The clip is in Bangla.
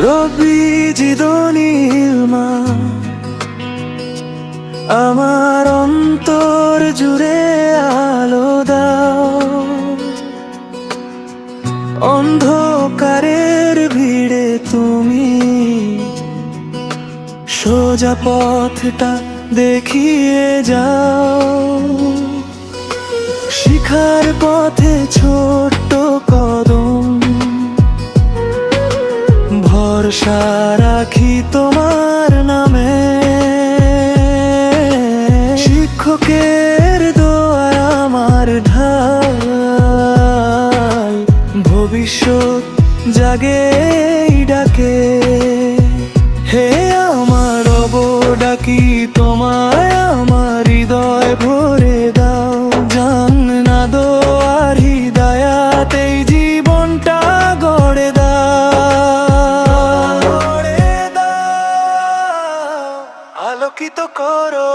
রবি জিদনীলমা আমার অন্তর জুড়ে আলো দাও। অন্ধকারের ভিড়ে তুমি সোজা পথটা দেখিয়ে যাও। শিখার পথে ছোট্ট কদম, ভরসা রাখি তোমার নামে। শিক্ষকের দোয়ার আমার ঢাল, ভবিষ্যৎ জাগে ডাকে। হে আমার রব ডাকি তোমায়, আমার হৃদয় ভরে দাও। জান্না দোয়ার হৃদয়াতেই জীবনটা গড়ে দাও। আলোকিত করো